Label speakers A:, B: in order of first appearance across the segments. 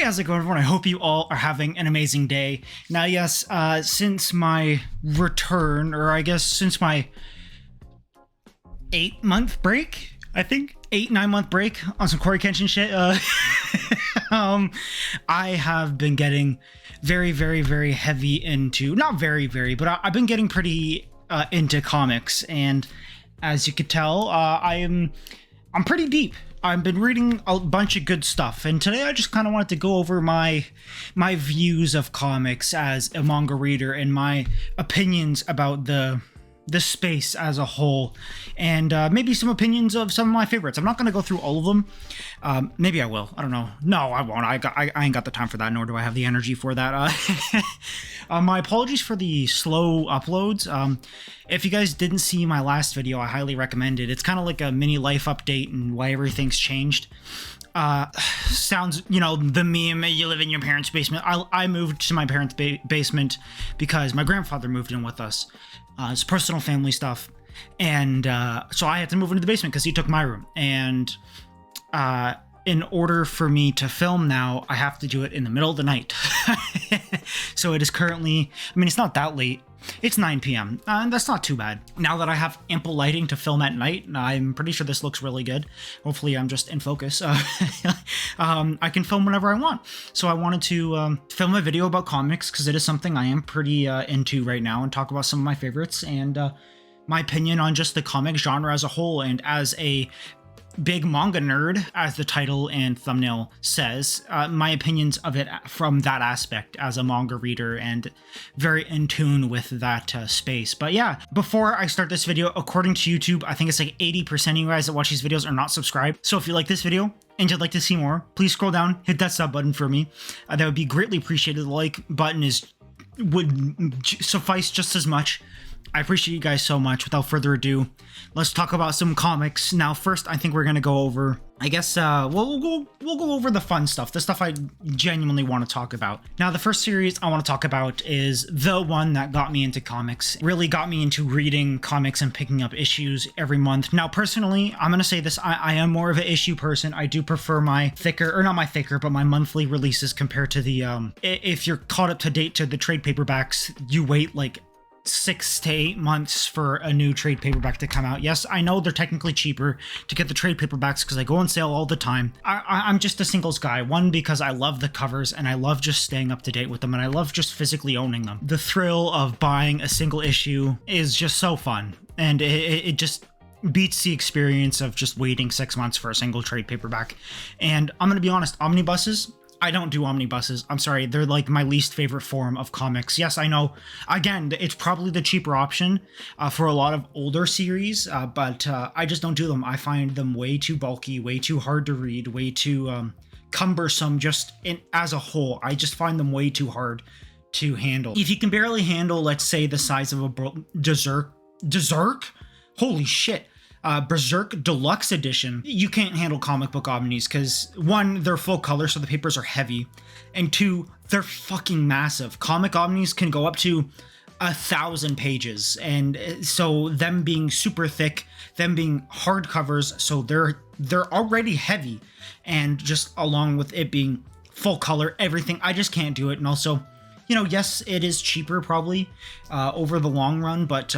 A: Hey, how's it going, everyone? I hope you all are having an amazing day. Now, yes, since my return, or I guess since my 8-month break, I think 8-9-month break on some Corey Kenshin shit, I have been getting very heavy into, not very, but I've been getting pretty into comics, and as you could tell, I'm pretty deep. I've been reading a bunch of good stuff, and today I just kind of wanted to go over my views of comics as a manga reader and my opinions about the space as a whole, and maybe some opinions of some of my favorites. I'm not going to go through all of them. Maybe I will. I don't know. No, I won't. I ain't got the time for that, nor do I have the energy for that. My apologies for the slow uploads. If you guys didn't see my last video, I highly recommend it. It's kind of like a mini life update and why everything's changed. Sounds, the meme, you live in your parents' basement. I moved to my parents' basement because my grandfather moved in with us. It's personal family stuff. And so I had to move into the basement because he took my room. And in order for me to film now, I have to do it in the middle of the night. So it is currently, it's not that late. It's 9 p.m. And that's not too bad. Now that I have ample lighting to film at night, I'm pretty sure this looks really good. Hopefully I'm just in focus. I can film whenever I want. So I wanted to film a video about comics because it is something I am pretty into right now, and talk about some of my favorites and my opinion on just the comic genre as a whole. And as a big manga nerd, as the title and thumbnail says, my opinions of it from that aspect as a manga reader, and very in tune with that space. But yeah, before I start this video, according to YouTube, I think it's like 80% of you guys that watch these videos are not subscribed. So if you like this video and you'd like to see more, please scroll down, hit that sub button for me. That would be greatly appreciated. The like button would suffice just as much. I appreciate you guys so much. Without further ado, let's talk about some comics. Now, first, I think we're gonna go over, I guess, we'll go over the fun stuff, the stuff I genuinely want to talk about. Now, the first series I want to talk about is the one that got me into comics, really got me into reading comics and picking up issues every month. Now, personally, I'm gonna say this, I am more of an issue person. I do prefer my thicker, or not my thicker, but my monthly releases compared to the, if you're caught up to date to the trade paperbacks, you wait like 6 to 8 months for a new trade paperback to come out. Yes, I know they're technically cheaper to get the trade paperbacks because they go on sale all the time. I'm just a singles guy. One, because I love the covers and I love just staying up to date with them, and I love just physically owning them. The thrill of buying a single issue is just so fun, and it just beats the experience of just waiting 6 months for a single trade paperback. And I'm gonna be honest, omnibuses, I don't do omnibuses. I'm sorry. They're like my least favorite form of comics. Yes, I know. Again, it's probably the cheaper option for a lot of older series, but I just don't do them. I find them way too bulky, way too hard to read, way too cumbersome just as a whole. I just find them way too hard to handle. If you can barely handle, let's say, the size of a Berserk? Holy shit. Berserk Deluxe Edition, you can't handle comic book omnis because, one, they're full color, so the papers are heavy, and two, they're fucking massive. Comic omnis can go up to 1,000 pages, and so them being super thick, them being hardcovers, so they're already heavy, and just along with it being full color, everything, I just can't do it. And also, yes, it is cheaper probably over the long run, but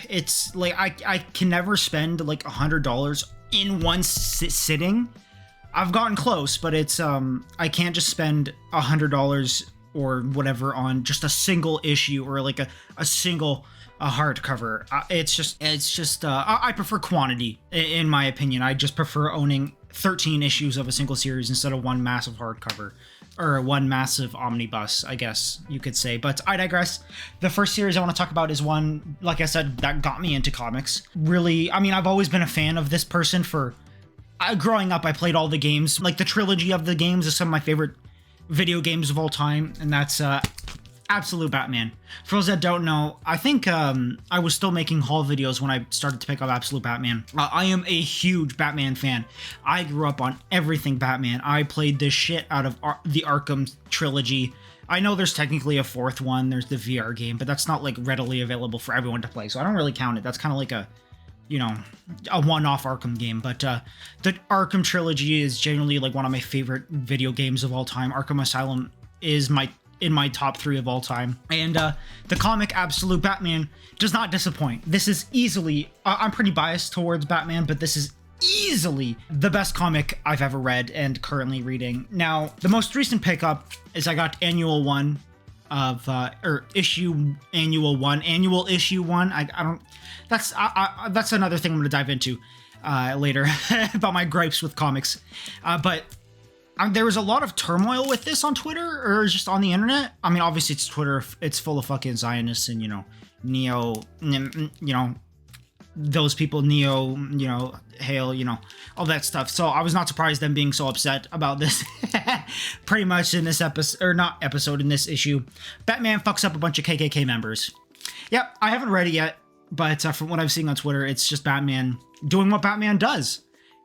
A: it's like I can never spend like $100 in one sitting. I've gotten close, but it's I can't just spend $100 or whatever on just a single issue or like a single hardcover. It's just I prefer quantity, in my opinion. I just prefer owning 13 issues of a single series instead of one massive hardcover, or one massive omnibus, I guess you could say. But I digress. The first series I want to talk about is one, like I said, that got me into comics. Really, I've always been a fan of this person for... growing up, I played all the games. Like, the trilogy of the games is some of my favorite video games of all time, and that's Absolute Batman. For those that don't know, I think I was still making haul videos when I started to pick up Absolute Batman. I am a huge Batman fan. I grew up on everything Batman. I played the shit out of the Arkham trilogy. I know there's technically a fourth one. There's the VR game, but that's not like readily available for everyone to play, so I don't really count it. That's kind of like a you know, a one-off Arkham game, but the Arkham trilogy is generally like one of my favorite video games of all time. Arkham Asylum is in my top 3 of all time, and the comic Absolute Batman does not disappoint. This is easily, I'm pretty biased towards Batman, but this is easily the best comic I've ever read and currently reading. Now, the most recent pickup is I got annual issue 1. I don't, that's another thing I'm gonna dive into later about my gripes with comics, but there was a lot of turmoil with this on Twitter or just on the internet. I mean, obviously it's Twitter, it's full of fucking Zionists and, you know, those people, hail, all that stuff. So I was not surprised them being so upset about this. Pretty much in this in this issue, Batman fucks up a bunch of KKK members. Yep, I haven't read it yet, but from what I've seen on Twitter, it's just Batman doing what Batman does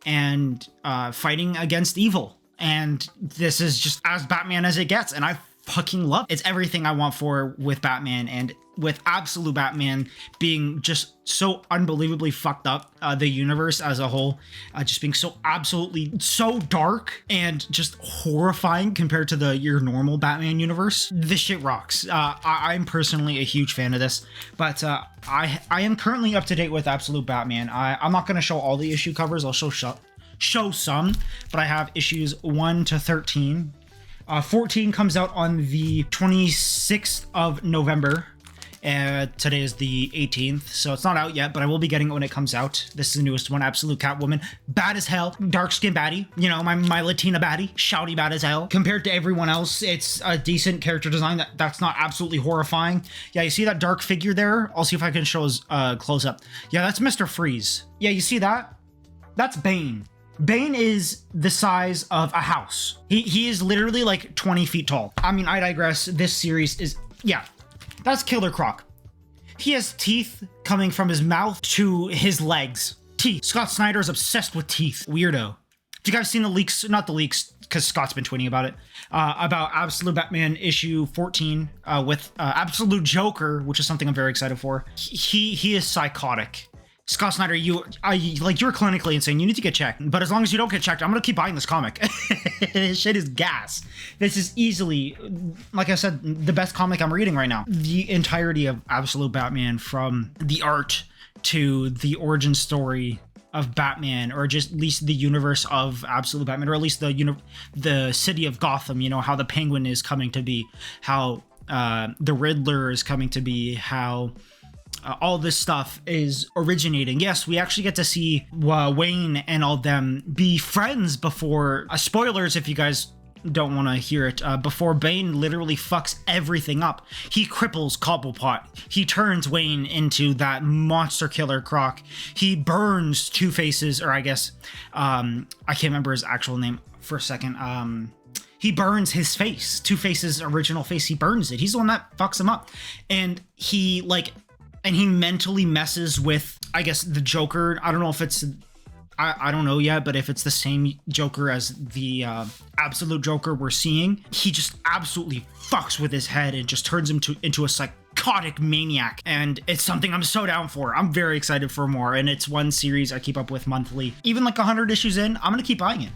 A: and fighting against evil. And this is just as Batman as it gets, and I fucking love it. It's everything I want with Batman, and with Absolute Batman being just so unbelievably fucked up, the universe as a whole, just being so absolutely so dark and just horrifying compared to your normal Batman universe. This shit rocks. I'm personally a huge fan of this, but I am currently up to date with Absolute Batman. I'm not going to show all the issue covers. I'll show some, but I have issues 1 to 13. 14 comes out on the 26th of November. Today is the 18th, so it's not out yet, but I will be getting it when it comes out. This is the newest one, Absolute Catwoman. Bad as hell. Dark skin baddie. My Latina baddie. Shouty bad as hell. Compared to everyone else, it's a decent character design that's not absolutely horrifying. Yeah, you see that dark figure there? I'll see if I can show his close up. Yeah, that's Mr. Freeze. Yeah, you see that? That's Bane. Bane is the size of a house. He is literally like 20 feet tall. I mean, I digress. This series is, yeah, that's Killer Croc. He has teeth coming from his mouth to his legs. Teeth. Scott Snyder is obsessed with teeth. Weirdo. Have you guys seen the leaks? Not the leaks, because Scott's been tweeting about it. About Absolute Batman issue 14 with Absolute Joker, which is something I'm very excited for. He is psychotic. Scott Snyder, you're clinically insane. You need to get checked. But as long as you don't get checked, I'm gonna keep buying this comic. This shit is gas. This is easily, like I said, the best comic I'm reading right now. The entirety of Absolute Batman, from the art to the origin story of Batman, or just at least the universe of Absolute Batman, or at least the city of Gotham. How the Penguin is coming to be, how the Riddler is coming to be, how all this stuff is originating. Yes, we actually get to see Wayne and all them be friends before, spoilers if you guys don't want to hear it, before Bane literally fucks everything up. He cripples Cobblepot. He turns Wayne into that monster killer Croc. He burns Two-Face's, or I guess, I can't remember his actual name for a second. He burns his face, Two-Face's original face. He burns it. He's the one that fucks him up. And he mentally messes with, I guess, the Joker. I don't know if it's, I don't know yet, but if it's the same Joker as the Absolute Joker we're seeing, he just absolutely fucks with his head and just turns him into a psychotic maniac. And it's something I'm so down for. I'm very excited for more. And it's one series I keep up with monthly. Even like 100 issues in, I'm going to keep buying it.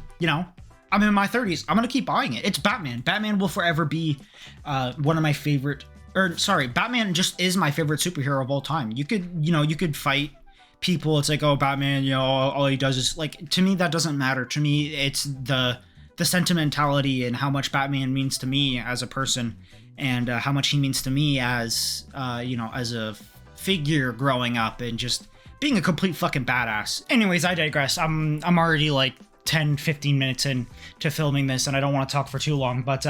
A: I'm in my 30s. I'm going to keep buying it. It's Batman. Batman will forever be one of my favorite, Batman just is my favorite superhero of all time. You could fight people. It's like, oh, Batman, all he does is, like, to me, that doesn't matter. To me, it's the sentimentality and how much Batman means to me as a person, and how much he means to me as, as a figure growing up and just being a complete fucking badass. Anyways, I digress. I'm already like 10-15 minutes in to filming this, and I don't want to talk for too long, but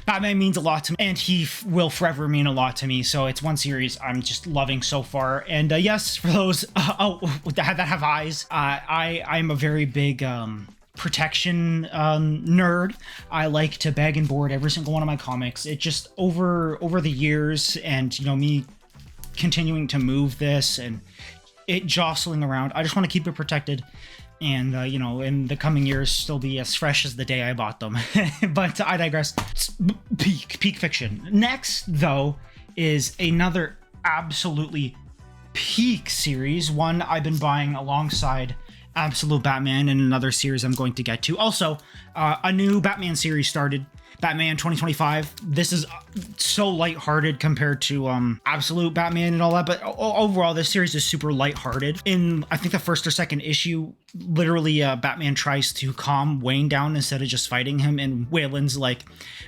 A: Batman means a lot to me, and he will forever mean a lot to me. So it's one series I'm just loving so far. And yes, for those that have eyes, I'm a very big protection nerd. I like to bag and board every single one of my comics. It just over the years, and me continuing to move this and it jostling around, I just want to keep it protected. And, in the coming years, still be as fresh as the day I bought them. But I digress. Peak fiction. Next, though, is another absolutely peak series, one I've been buying alongside Absolute Batman, and another series I'm going to get to. Also, a new Batman series started, Batman 2025. This is so lighthearted compared to Absolute Batman and all that, but overall this series is super lighthearted. In I think the first or second issue, literally Batman tries to calm Wayne down instead of just fighting him, and Wayland's like,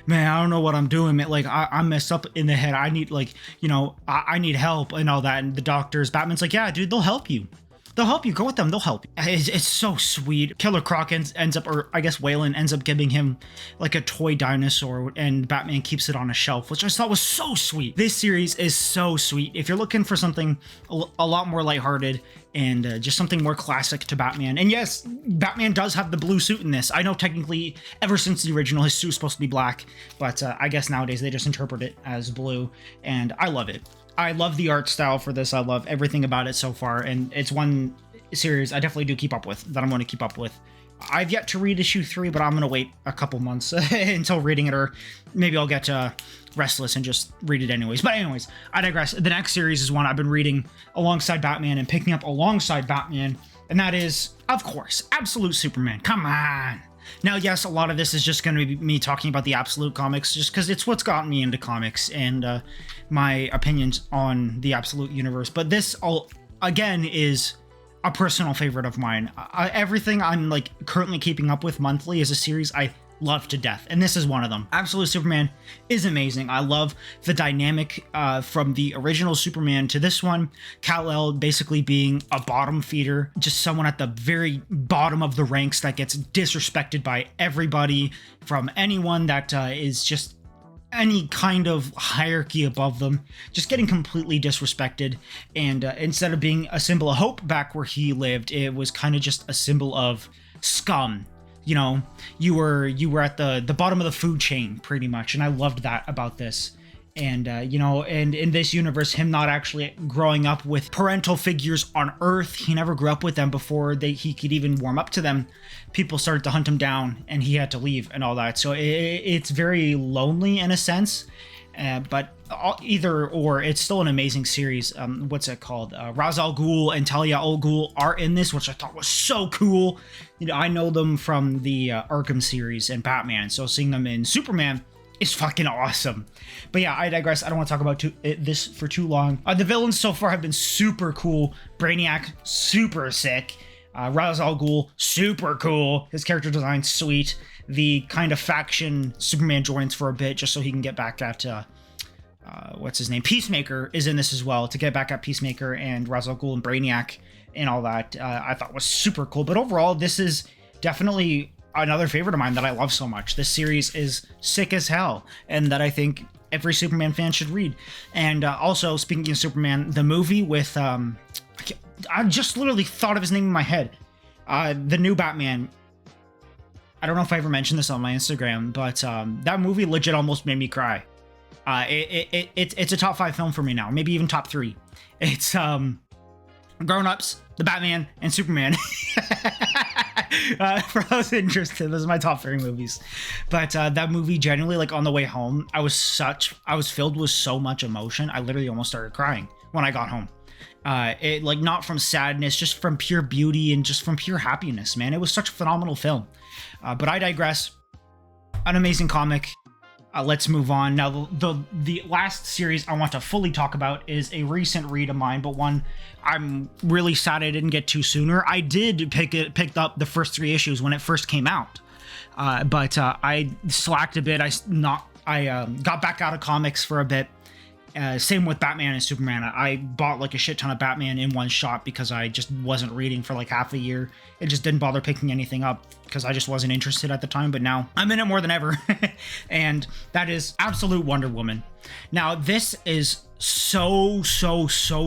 A: man, I don't know what I'm doing, man. Like I'm messed up in the head, I need, like, you know, I need help and all that. And the doctors, Batman's like, yeah dude, they'll help you. They'll help you. Go with them. They'll help you. It's so sweet. Killer Croc ends up, or I guess Wayland ends up giving him like a toy dinosaur, and Batman keeps it on a shelf, which I thought was so sweet. This series is so sweet. If you're looking for something a lot more lighthearted and just something more classic to Batman, and yes, Batman does have the blue suit in this. I know technically ever since the original, his suit's supposed to be black, but I guess nowadays they just interpret it as blue, and I love it. I love the art style for this. I love everything about it so far, and it's one series I definitely do keep up with, that I'm going to keep up with. I've yet to read issue 3, but I'm going to wait a couple months until reading it, or maybe I'll get restless and just read it anyways. But anyways, I digress. The next series is one I've been reading alongside Batman and picking up alongside Batman, and that is, of course, Absolute Superman. Come on! Now, yes, a lot of this is just going to be me talking about the Absolute comics, just because it's what's gotten me into comics and my opinions on the Absolute universe. But this, again, is a personal favorite of mine. Everything I'm like currently keeping up with monthly is a series I love to death, and this is one of them. Absolute Superman is amazing. I love the dynamic from the original Superman to this one. Kal-El basically being a bottom feeder, just someone at the very bottom of the ranks that gets disrespected by everybody, from anyone that is just any kind of hierarchy above them, just getting completely disrespected. And instead of being a symbol of hope back where he lived, it was kind of just a symbol of scum. You know, you were at the bottom of the food chain pretty much, and I loved that about this. And you know, and in this universe, him not actually growing up with parental figures on Earth, he never grew up with them before he could even warm up to them. People started to hunt him down, and he had to leave and all that. So it's very lonely in a sense, but either or, it's still an amazing series. What's it called? Ra's al Ghul and Talia al Ghul are in this, which I thought was so cool. You know, I know them from the Arkham series and Batman, so seeing them in Superman is fucking awesome. But yeah, I digress. I don't want to talk about this for too long. The villains so far have been super cool. Brainiac, super sick. Ra's al Ghul, super cool. His character design, sweet. The kind of faction Superman joins for a bit just so he can get back at what's his name? Peacemaker is in this as well, to get back at Peacemaker and Ra's al Ghul and Brainiac and all that. I thought was super cool. But overall, this is definitely another favorite of mine that I love so much. This series is sick as hell, and that I think every Superman fan should read. And also, speaking of Superman, the movie with I just literally thought of his name in my head. The new Batman. I don't know if I ever mentioned this on my Instagram, but that movie legit almost made me cry. It's a top 5 film for me now, maybe even top 3. It's Grown Ups, The Batman, and Superman. For those interested, those are my top 3 movies. But that movie, genuinely, like on the way home, I was filled with so much emotion. I literally almost started crying when I got home. It, like, not from sadness, just from pure beauty and just from pure happiness, man. It was such a phenomenal film. But I digress. An amazing comic. Let's move on. Now, the last series I want to fully talk about is a recent read of mine, but one I'm really sad I didn't get to sooner. I did pick up the first 3 issues when it first came out, but I slacked a bit. I got back out of comics for a bit. Same with Batman and Superman. I bought like a shit ton of Batman in one shot because I just wasn't reading for like half a year. It just didn't bother picking anything up because I just wasn't interested at the time. But now I'm in it more than ever. And that is Absolute Wonder Woman. Now, this is so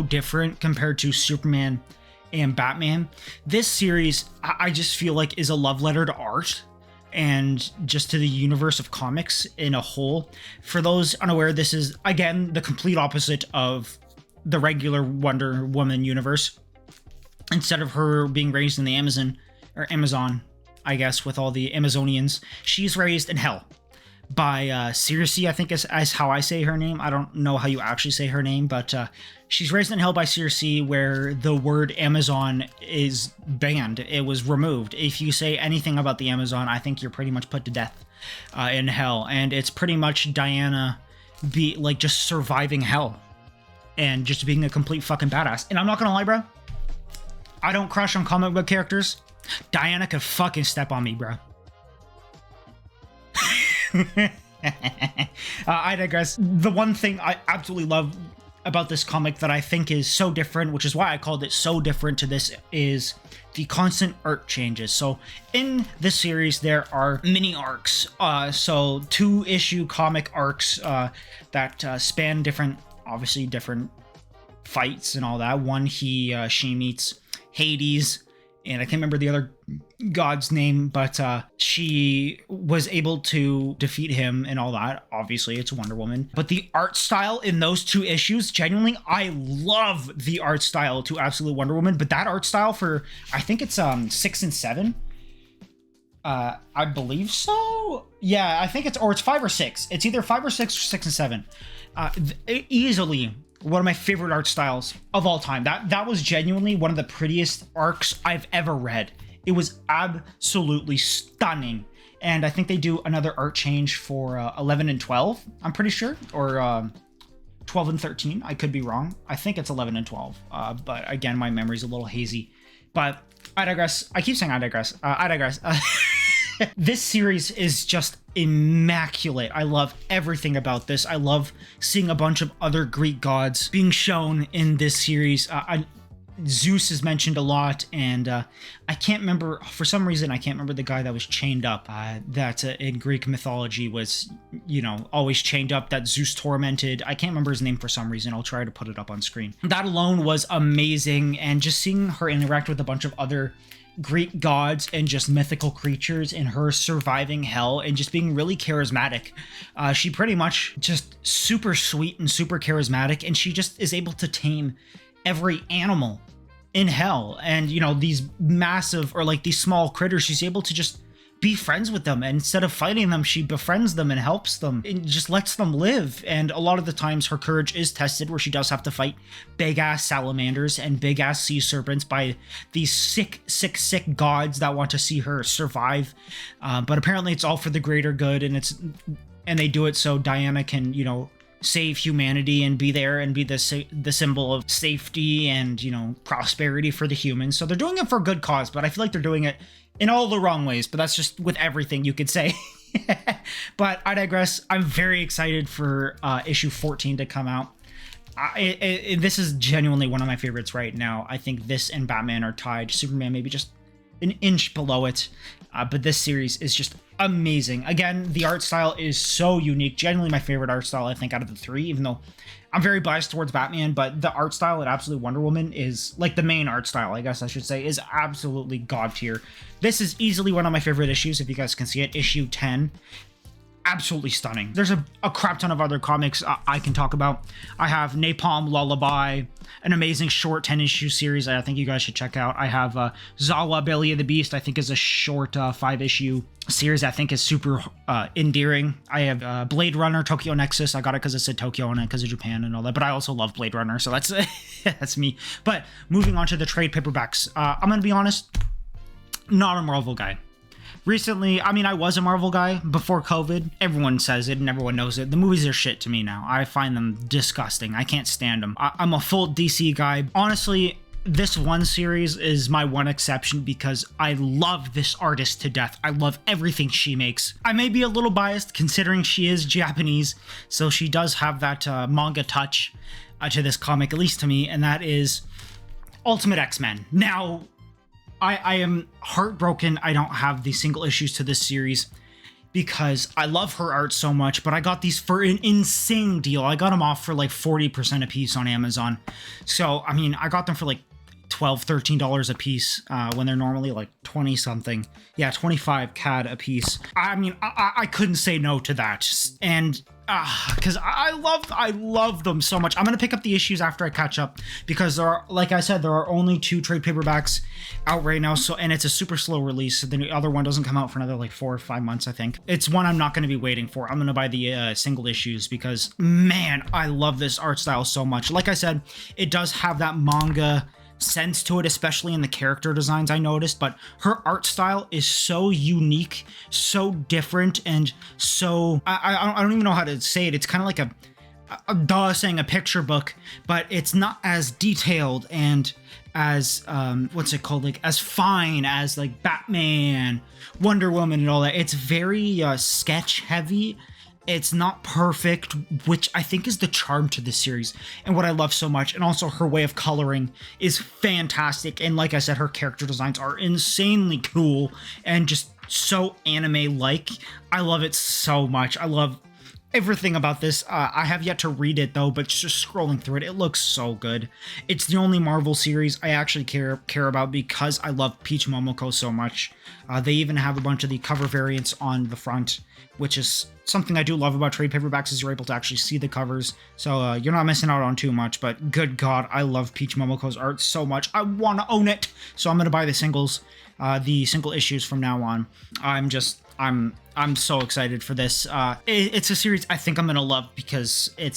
A: different compared to Superman and Batman. This series, I just feel like, is a love letter to art and just to the universe of comics in a whole. For those unaware, this is, again, the complete opposite of the regular Wonder Woman universe. Instead of her being raised in the Amazon, I guess, with all the Amazonians, she's raised in hell. by Circe, I think is how I say her name. I don't know how you actually say her name, but she's raised in hell by Circe, where the word Amazon is banned. It was removed. If you say anything about the Amazon, I think you're pretty much put to death in hell. And it's pretty much Diana just surviving hell and just being a complete fucking badass. And I'm not gonna lie, bro, I don't crush on comic book characters. Diana could fucking step on me, bro. I digress. The one thing I absolutely love about this comic that I think is so different, which is why I called it so different to this, is the constant art changes. So in this series, there are mini arcs. So 2-issue comic arcs that span obviously different fights and all that. One, she meets Hades, and I can't remember the other god's name, but she was able to defeat him and all that. Obviously, it's Wonder Woman. But the art style in those 2 issues, genuinely, I love the art style to Absolute Wonder Woman. But that art style for, I think it's 6 and 7. I believe so. Yeah, I think it's 5 or 6. It's either 5 or 6 or 6 and 7. Easily one of my favorite art styles of all time. That was genuinely one of the prettiest arcs I've ever read. It was absolutely stunning. And I think they do another art change for 11 and 12, I'm pretty sure, or 12 and 13. I could be wrong. I think it's 11 and 12. But again, my memory's a little hazy. But I digress. I keep saying I digress. I digress. This series is just immaculate. I love everything about this. I love seeing a bunch of other Greek gods being shown in this series. Zeus is mentioned a lot, and I can't remember, for some reason, I can't remember the guy that was chained up, that in Greek mythology was, always chained up, that Zeus tormented. I can't remember his name for some reason. I'll try to put it up on screen. That alone was amazing, and just seeing her interact with a bunch of other Greek gods and just mythical creatures, and her surviving hell and just being really charismatic. She pretty much just super sweet and super charismatic, and she just is able to tame every animal in hell. And these massive, or like these small critters, she's able to just be friends with them, and instead of fighting them, she befriends them and helps them and just lets them live. And a lot of the times her courage is tested, where she does have to fight big ass salamanders and big ass sea serpents by these sick gods that want to see her survive. But apparently it's all for the greater good, and they do it so Diana can save humanity and be there and be the symbol of safety and prosperity for the humans. So they're doing it for a good cause, but I feel like they're doing it in all the wrong ways. But that's just with everything, you could say. But I digress. I'm very excited for issue 14 to come out. This is genuinely one of my favorites right now. I think this and Batman are tied. Superman maybe just an inch below it. But this series is just amazing. Again, the art style is so unique. Genuinely my favorite art style, I think, out of the 3, even though I'm very biased towards Batman. But the art style at Absolute Wonder Woman is, like, the main art style, I guess I should say, is absolutely god tier. This is easily one of my favorite issues, if you guys can see it. Issue 10. Absolutely stunning. There's a crap ton of other comics I can talk about. I have Napalm Lullaby, an amazing short 10-issue series I think you guys should check out. I have Zawa, Belly of the Beast, I think is a short 5-issue series I think is super endearing. I have Blade Runner, Tokyo Nexus. I got it because it said Tokyo on it because of Japan and all that, but I also love Blade Runner, so that's that's me. But moving on to the trade paperbacks, I'm gonna be honest, not a Marvel guy. Recently, I was a Marvel guy before COVID. Everyone says it and everyone knows it. The movies are shit to me now. I find them disgusting. I can't stand them. I'm a full DC guy. Honestly, this one series is my one exception because I love this artist to death. I love everything she makes. I may be a little biased considering she is Japanese, so she does have that manga touch to this comic, at least to me, and that is Ultimate X-Men. Now, I am heartbroken I don't have the single issues to this series because I love her art so much, but I got these for an insane deal. I got them off for like 40% a piece on Amazon. So, I got them for like $12-13 a piece when they're normally like 20 something. Yeah, 25 CAD a piece. I mean, I couldn't say no to that. And because I love them so much. I'm gonna pick up the issues after I catch up, because there are, like I said, there are only 2 trade paperbacks out right now. So, and it's a super slow release. The other one doesn't come out for another like 4 or 5 months, I think. It's one I'm not gonna be waiting for. I'm gonna buy the single issues, because man, I love this art style so much. Like I said, it does have that manga sense to it, especially in the character designs, I noticed, but her art style is so unique, so different, and so I don't even know how to say it. It's kind of like saying a picture book, but it's not as detailed and as what's it called, like as fine as like Batman, Wonder Woman, and all that. It's very sketch heavy. It's not perfect, which I think is the charm to this series and what I love so much. And also her way of coloring is fantastic. And like I said, her character designs are insanely cool and just so anime-like. I love it so much. I love everything about this. I have yet to read it though, but just scrolling through it, it looks so good. It's the only Marvel series I actually care about, because I love Peach Momoko so much. They even have a bunch of the cover variants on the front, which is something I do love about trade paperbacks, is you're able to actually see the covers. So you're not missing out on too much, but good God, I love Peach Momoko's art so much. I want to own it. So I'm going to buy the single issues from now on. I'm so excited for this. It's a series I think I'm gonna love, because it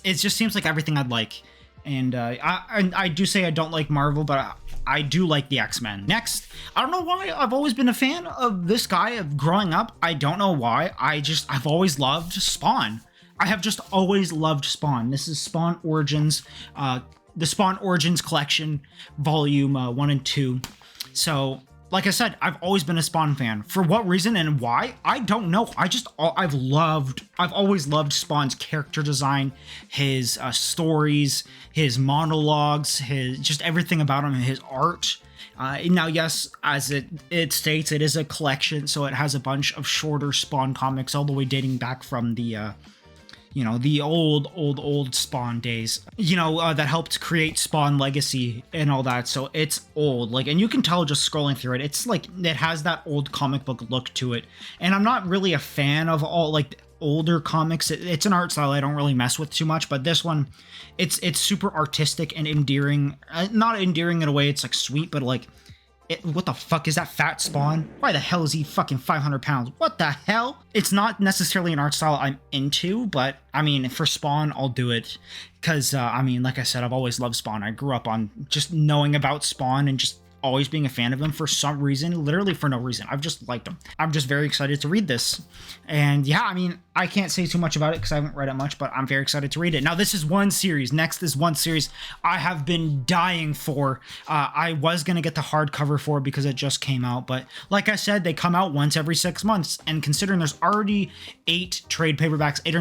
A: just seems like everything I'd like. And I do say I don't like Marvel, but I do like the X-Men. Next, I don't know why I've always been a fan of this guy of growing up. I don't know why. I've always loved Spawn. I have just always loved Spawn. This is Spawn Origins, the Spawn Origins collection, volume 1 and 2. So, like I said, I've always been a Spawn fan. For what reason and why, I don't know. I've always loved Spawn's character design, his stories, his monologues, his just everything about him, his art. Now, yes, as it states, it is a collection, so it has a bunch of shorter Spawn comics, all the way dating back from the the old Spawn days, that helped create Spawn Legacy and all that. So it's old, and you can tell just scrolling through it, it's like, it has that old comic book look to it. And I'm not really a fan of all older comics. It's an art style I don't really mess with too much, but this one, it's super artistic and endearing. Not endearing in a way it's like sweet, but what the fuck is that fat Spawn? Why the hell is he fucking 500 pounds? What the hell? It's not necessarily an art style I'm into, but I mean, for Spawn, I'll do it. Because, like I said, I've always loved Spawn. I grew up on just knowing about Spawn and just always being a fan of him for some reason, literally for no reason. I've just liked him. I'm just very excited to read this. And yeah, I mean, I can't say too much about it because I haven't read it much, but I'm very excited to read it. Now, this is one series. Next is one series I have been dying for. I was going to get the hardcover for it because it just came out, but like I said, they come out once every 6 months. And considering there's already 8 or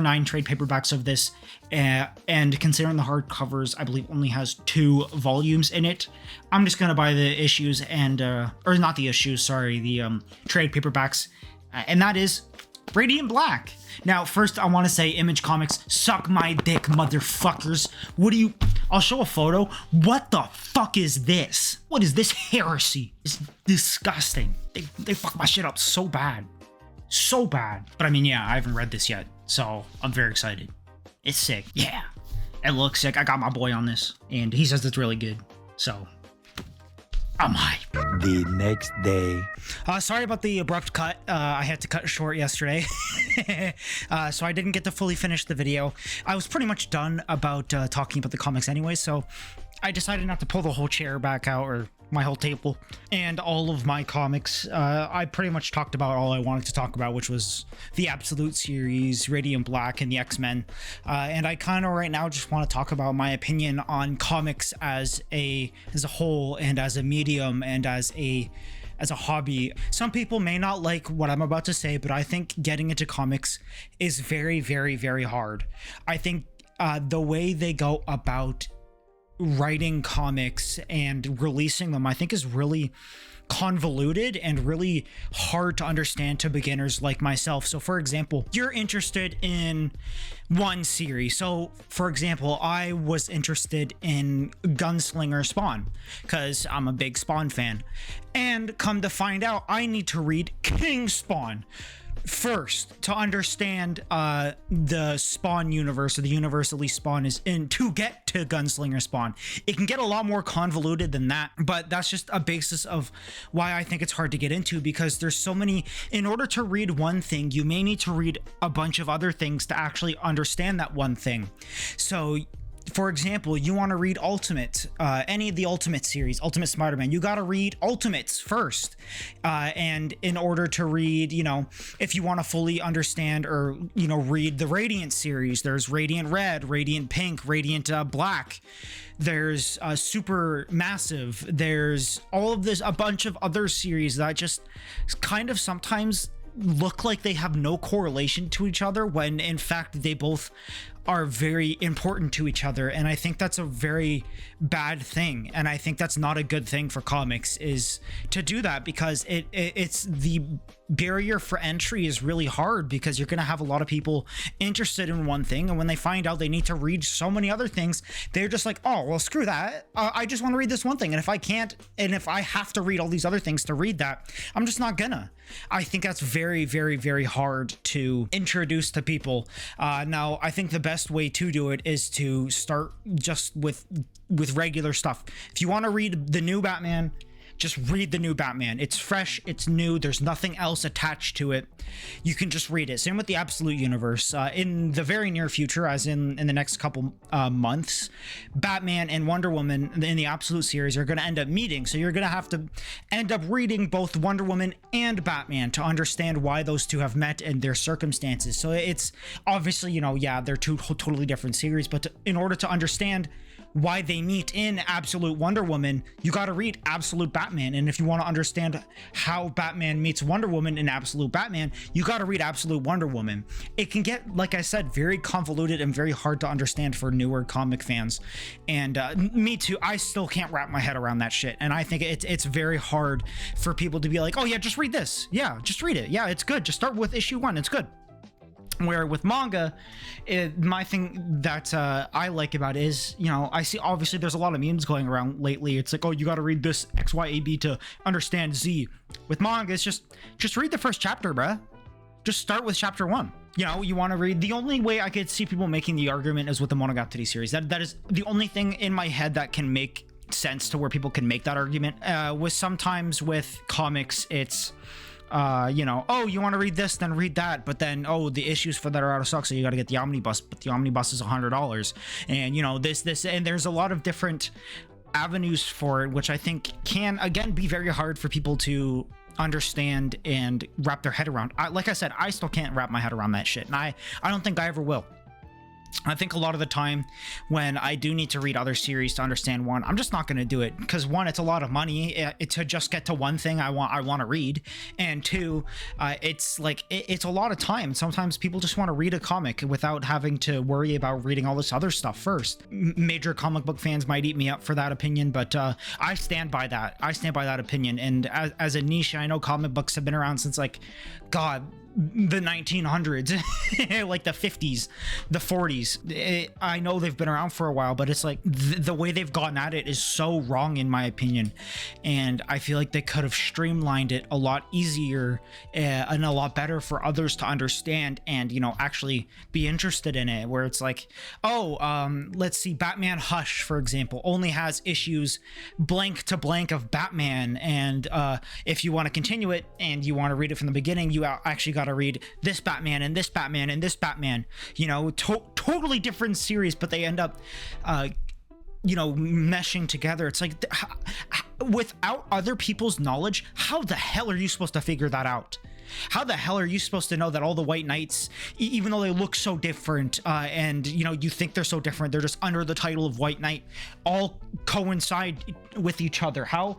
A: 9 trade paperbacks of this, and considering the hardcovers, I believe only has 2 volumes in it, I'm just going to buy the issues and, or not the issues, sorry, the trade paperbacks, and that is Radiant Black. Now, first, I want to say Image Comics, suck my dick, motherfuckers. I'll show a photo. What the fuck is this? What is this heresy? It's disgusting. They fuck my shit up so bad. So bad. But I mean, yeah, I haven't read this yet, so I'm very excited. It's sick. Yeah. It looks sick. I got my boy on this, and he says it's really good. So, I'm hyped.
B: The next day.
A: Sorry about the abrupt cut. I had to cut short yesterday. So I didn't get to fully finish the video. I was pretty much done about talking about the comics anyway, so I decided not to pull the whole chair back out, or my whole table, and all of my comics. I pretty much talked about all I wanted to talk about, which was the Absolute series, Radiant Black, and the X-Men. And I kind of right now just want to talk about my opinion on comics as a whole, and as a medium, and as a hobby. Some people may not like what I'm about to say, but I think getting into comics is very, very, very hard. I think the way they go about writing comics and releasing them, I think, is really convoluted and really hard to understand to beginners like myself. So for example, you're interested in one series. So for example, I was interested in Gunslinger Spawn because I'm a big Spawn fan, and come to find out I need to read King Spawn first to understand the Spawn universe, or the universe at least Spawn is in, to get to Gunslinger Spawn. It can get a lot more convoluted than that, but that's just a basis of why I think it's hard to get into, because there's so many. In order to read one thing, you may need to read a bunch of other things to actually understand that one thing. So for example, you want to read Ultimate, any of the Ultimate series, Ultimate Spider-Man, you got to read Ultimates first. And in order to read, if you want to fully understand or, read the Radiant series, there's Radiant Red, Radiant Pink, Radiant Black. There's Super Massive. There's all of this, a bunch of other series that just kind of sometimes look like they have no correlation to each other, when in fact they both are very important to each other. And I think that's a very bad thing, and I think that's not a good thing for comics, is to do that, because it's the barrier for entry is really hard, because you're going to have a lot of people interested in one thing, and when they find out they need to read so many other things, they're just like, oh well, screw that, I just want to read this one thing, and if I can't, and if I have to read all these other things to read that, I'm just not gonna. I think that's very, very, very hard to introduce to people. Now I think the best way to do it is to start just with regular stuff. If you want to read the new Batman, just read the new Batman. It's fresh, it's new, there's nothing else attached to it. You can just read it. Same with the Absolute Universe. In the very near future, as in the next couple months, Batman and Wonder Woman in the Absolute series are going to end up meeting. So you're going to have to end up reading both Wonder Woman and Batman to understand why those two have met and their circumstances. So it's obviously, yeah, they're two totally different series, but in order to understand why they meet in Absolute Wonder Woman, you got to read Absolute Batman. And if you want to understand how Batman meets Wonder Woman in Absolute Batman, you got to read Absolute Wonder Woman. It can get, like I said, very convoluted and very hard to understand for newer comic fans. And me too, I still can't wrap my head around that shit. And I think it's very hard for people to be like, oh yeah, just read this. Yeah, just read it. Yeah, it's good. Just start with issue 1. It's good. Where with manga, my thing that I like about it is, I see obviously there's a lot of memes going around lately. It's like, oh, you got to read this XYAB to understand Z. With manga, it's just read the first chapter, bruh. Just start with chapter 1. You want to read. The only way I could see people making the argument is with the Monogatari series. That is the only thing in my head that can make sense to where people can make that argument. With sometimes with comics, it's oh, you want to read this, then read that, but then, oh, the issues for that are out of stock, so you got to get the omnibus, but the omnibus is $100, and this, and there's a lot of different avenues for it, which I think can again be very hard for people to understand and wrap their head around. Like I said, I still can't wrap my head around that shit, and I don't think I ever will. I think a lot of the time when I do need to read other series to understand one, I'm just not going to do it, because one, it's a lot of money to just get to one thing I want to read, and two, it's like it's a lot of time. Sometimes people just want to read a comic without having to worry about reading all this other stuff first. Major comic book fans might eat me up for that opinion, but I stand by that. I stand by that opinion. And as a niche, I know comic books have been around since, like, God, the 1900s, like the 50s, the 40s. I know they've been around for a while, but it's like the way they've gotten at it is so wrong, in my opinion. And I feel like they could have streamlined it a lot easier and a lot better for others to understand and, actually be interested in it. Where it's like, oh, let's see, Batman Hush, for example, only has issues blank to blank of Batman. And if you want to continue it and you want to read it from the beginning, you actually got to read this Batman and this Batman and this Batman, totally different series, but they end up meshing together. It's like, without other people's knowledge, how the hell are you supposed to figure that out? how the hell are you supposed to know that all the White Knights, even though they look so different, and you know, you think they're so different, they're just under the title of White Knight, all coincide with each other? How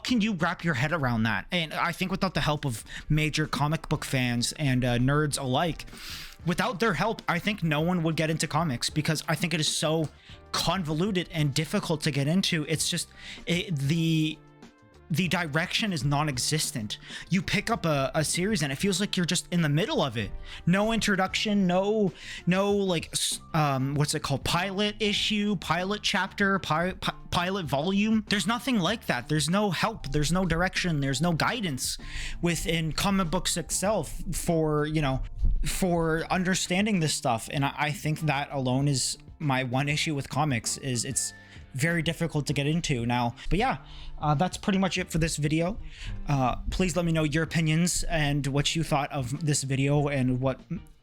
A: can you wrap your head around that? And I think without the help of major comic book fans and nerds alike, without their help, I think no one would get into comics, because I think it is so convoluted and difficult to get into. It's just the direction is non-existent. You pick up a series and it feels like you're just in the middle of it. No introduction, no like what's it called, pilot issue, pilot chapter, pilot volume. There's nothing like that. There's no help, there's no direction, there's no guidance within comic books itself for, you know, for understanding this stuff. And I think that alone is my one issue with comics, is it's very difficult to get into now. But yeah, that's pretty much it for this video. Please let me know your opinions and what you thought of this video and what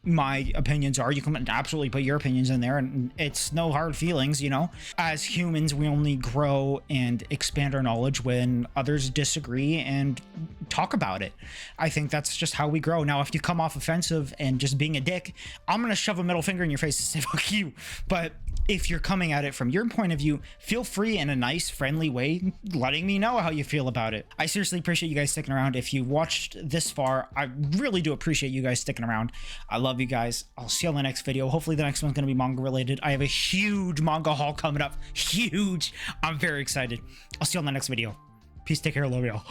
A: my opinions are. You can absolutely put your opinions in there, and it's no hard feelings, you know. As humans, we only grow and expand our knowledge when others disagree and talk about it. I think that's just how we grow. Now, if you come off offensive and just being a dick, I'm gonna shove a middle finger in your face and say fuck you. But if you're coming at it from your point of view, feel free in a nice, friendly way, letting me know how you feel about it. I seriously appreciate you guys sticking around. If you watched this far, I really do appreciate you guys sticking around. I love you guys. I'll see you on the next video. Hopefully the next one's going to be manga related. I have a huge manga haul coming up. Huge. I'm very excited. I'll see you on the next video. Peace. Take care. Love y'all.